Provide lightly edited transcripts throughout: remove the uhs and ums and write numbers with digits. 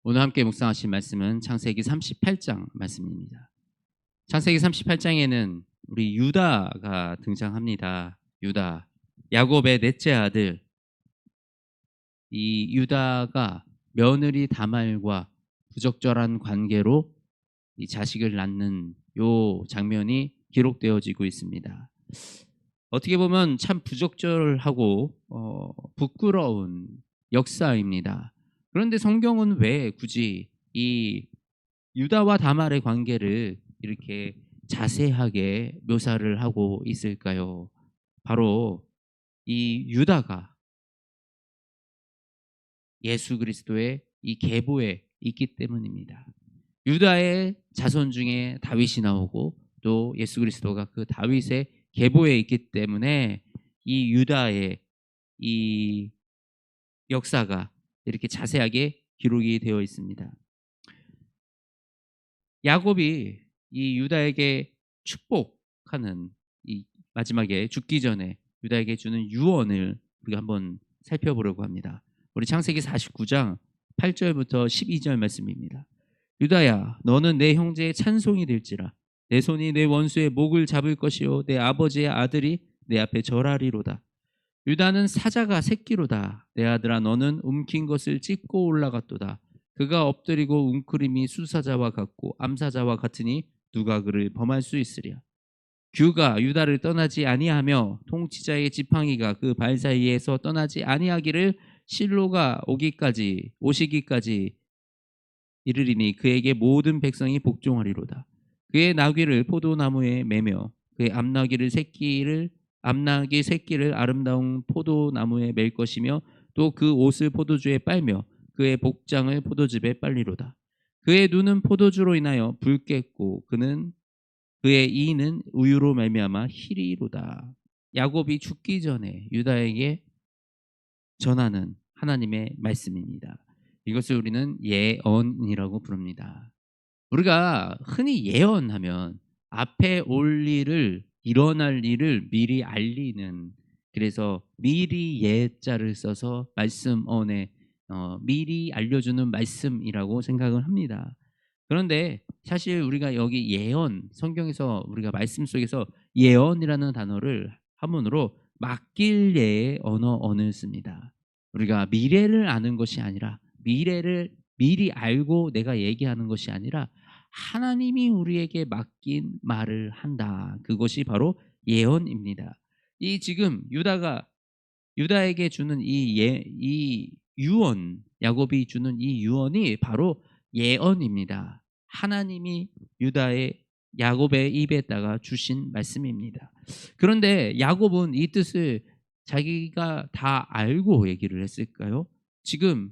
오늘 함께 묵상하실 말씀은 창세기 38장 말씀입니다. 창세기 38장에는 우리 유다가 등장합니다. 유다, 야곱의 넷째 아들. 이 유다가 며느리 다말과 부적절한 관계로 이 자식을 낳는 요 장면이 기록되어지고 있습니다. 어떻게 보면 참 부적절하고 부끄러운 역사입니다. 그런데 성경은 왜 굳이 이 유다와 다말의 관계를 이렇게 자세하게 묘사를 하고 있을까요? 바로 이 유다가 예수 그리스도의 이 계보에 있기 때문입니다. 유다의 자손 중에 다윗이 나오고 또 예수 그리스도가 그 다윗의 계보에 있기 때문에 이 유다의 이 역사가 이렇게 자세하게 기록이 되어 있습니다. 야곱이 이 유다에게 축복하는 이 마지막에 죽기 전에 유다에게 주는 유언을 우리가 한번 살펴보려고 합니다. 우리 창세기 49장 8절부터 12절 말씀입니다. 유다야, 너는 내 형제의 찬송이 될지라. 내 손이 내 원수의 목을 잡을 것이요 내 아버지의 아들이 내 앞에 절하리로다. 유다는 사자가 새끼로다. 내 아들아, 너는 움킨 것을 찢고 올라갔도다. 그가 엎드리고 웅크림이 수사자와 같고 암사자와 같으니 누가 그를 범할 수 있으랴. 규가 유다를 떠나지 아니하며 통치자의 지팡이가 그 발 사이에서 떠나지 아니하기를 실로가 오시기까지 이르리니 그에게 모든 백성이 복종하리로다. 그의 나귀를 포도나무에 매며 그의 암나귀 새끼를 아름다운 포도나무에 맬 것이며 또 그 옷을 포도주에 빨며 그의 복장을 포도즙에 빨리로다. 그의 눈은 포도주로 인하여 붉겠고 그의 이는 우유로 말미암아 희리로다. 야곱이 죽기 전에 유다에게 전하는 하나님의 말씀입니다. 이것을 우리는 예언이라고 부릅니다. 우리가 흔히 예언하면 앞에 올 일을 일어날 일을 미리 알리는, 그래서 미리 예자를 써서 말씀언에 미리 알려주는 말씀이라고 생각을 합니다. 그런데 사실 우리가 여기 예언, 성경에서 우리가 말씀 속에서 예언이라는 단어를 한문으로 맡길 예의 언어를 씁니다. 우리가 미래를 아는 것이 아니라 미래를 미리 알고 내가 얘기하는 것이 아니라 하나님이 우리에게 맡긴 말을 한다. 그것이 바로 예언입니다. 이 지금 유다에게 주는 이 유언, 야곱이 주는 이 유언이 바로 예언입니다. 하나님이 야곱의 입에다가 주신 말씀입니다. 그런데 야곱은 이 뜻을 자기가 다 알고 얘기를 했을까요? 지금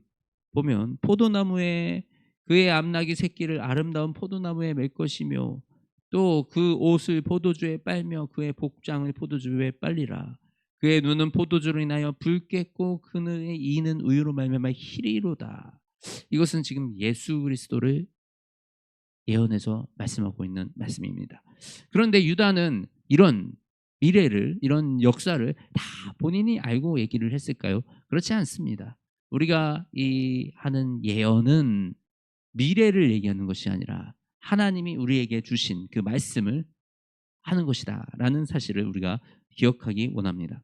보면 포도나무에 그의 암나귀 새끼를 아름다운 포도나무에 맬 것이며 또 그 옷을 포도주에 빨며 그의 복장을 포도주에 빨리라. 그의 눈은 포도주로 인하여 붉겠고 그의 이는 우유로 말미암아 희리로다. 이것은 지금 예수 그리스도를 예언해서 말씀하고 있는 말씀입니다. 그런데 유다는 이런 미래를, 이런 역사를 다 본인이 알고 얘기를 했을까요? 그렇지 않습니다. 우리가 이 하는 예언은 미래를 얘기하는 것이 아니라 하나님이 우리에게 주신 그 말씀을 하는 것이다라는 사실을 우리가 기억하기 원합니다.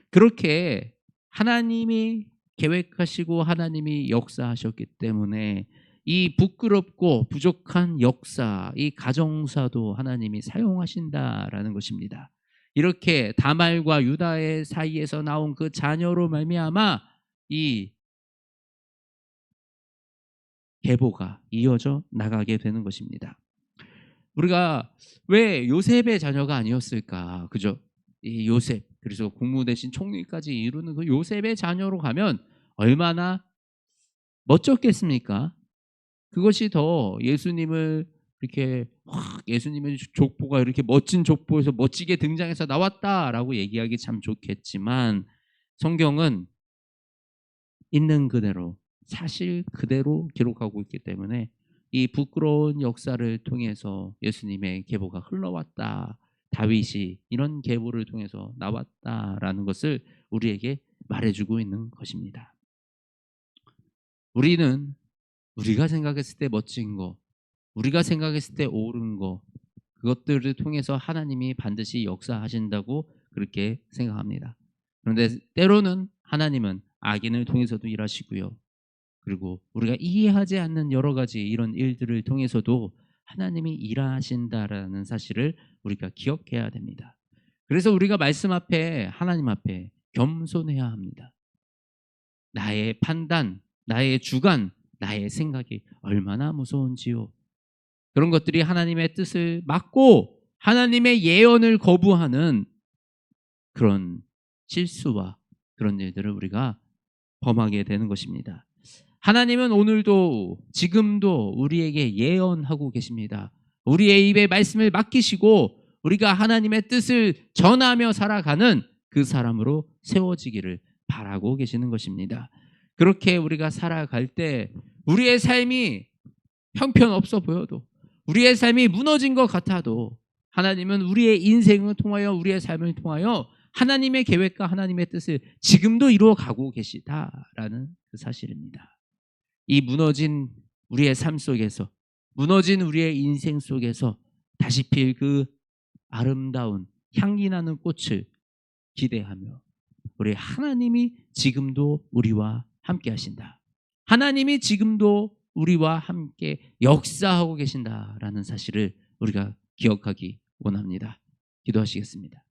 그렇게 하나님이 계획하시고 하나님이 역사하셨기 때문에 이 부끄럽고 부족한 역사, 이 가정사도 하나님이 사용하신다라는 것입니다. 이렇게 다말과 유다의 사이에서 나온 그 자녀로 말미암아 이 계보가 이어져 나가게 되는 것입니다. 우리가 왜 요셉의 자녀가 아니었을까? 그죠? 이 요셉, 그래서 국무 대신 총리까지 이루는 그 요셉의 자녀로 가면 얼마나 멋졌겠습니까? 그것이 더 예수님을 이렇게 확 예수님의 족보가 이렇게 멋진 족보에서 멋지게 등장해서 나왔다라고 얘기하기 참 좋겠지만 성경은 있는 그대로 사실 그대로 기록하고 있기 때문에 이 부끄러운 역사를 통해서 예수님의 계보가 흘러왔다. 다윗이 이런 계보를 통해서 나왔다라는 것을 우리에게 말해주고 있는 것입니다. 우리는 우리가 생각했을 때 멋진 거, 우리가 생각했을 때 옳은 거, 그것들을 통해서 하나님이 반드시 역사하신다고 그렇게 생각합니다. 그런데 때로는 하나님은 악인을 통해서도 일하시고요. 그리고 우리가 이해하지 않는 여러 가지 이런 일들을 통해서도 하나님이 일하신다라는 사실을 우리가 기억해야 됩니다. 그래서 우리가 말씀 앞에, 하나님 앞에 겸손해야 합니다. 나의 판단, 나의 주관, 나의 생각이 얼마나 무서운지요. 그런 것들이 하나님의 뜻을 막고 하나님의 예언을 거부하는 그런 실수와 그런 일들을 우리가 범하게 되는 것입니다. 하나님은 오늘도 지금도 우리에게 예언하고 계십니다. 우리의 입에 말씀을 맡기시고 우리가 하나님의 뜻을 전하며 살아가는 그 사람으로 세워지기를 바라고 계시는 것입니다. 그렇게 우리가 살아갈 때 우리의 삶이 형편없어 보여도, 우리의 삶이 무너진 것 같아도 하나님은 우리의 인생을 통하여, 우리의 삶을 통하여 하나님의 계획과 하나님의 뜻을 지금도 이루어가고 계시다라는 그 사실입니다. 이 무너진 우리의 삶 속에서, 무너진 우리의 인생 속에서 다시 필 그 아름다운 향기 나는 꽃을 기대하며 우리 하나님이 지금도 우리와 함께 하신다. 하나님이 지금도 우리와 함께 역사하고 계신다라는 사실을 우리가 기억하기 원합니다. 기도하시겠습니다.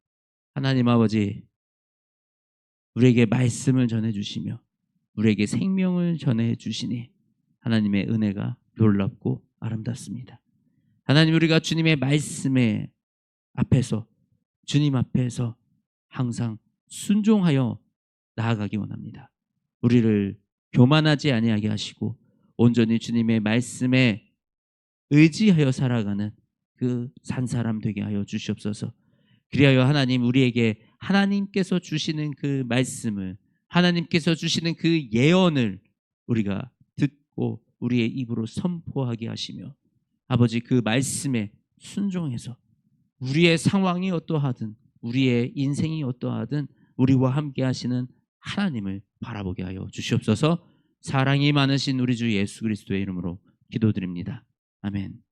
하나님 아버지, 우리에게 말씀을 전해주시며 우리에게 생명을 전해주시니 하나님의 은혜가 놀랍고 아름답습니다. 하나님, 우리가 주님의 말씀에 앞에서, 주님 앞에서 항상 순종하여 나아가기 원합니다. 우리를 교만하지 아니하게 하시고 온전히 주님의 말씀에 의지하여 살아가는 그 산 사람 되게 하여 주시옵소서. 그리하여 하나님, 우리에게 하나님께서 주시는 그 말씀을, 하나님께서 주시는 그 예언을 우리가 듣고 우리의 입으로 선포하게 하시며 아버지, 그 말씀에 순종해서 우리의 상황이 어떠하든, 우리의 인생이 어떠하든 우리와 함께 하시는 하나님을 바라보게 하여 주시옵소서. 사랑이 많으신 우리 주 예수 그리스도의 이름으로 기도드립니다. 아멘.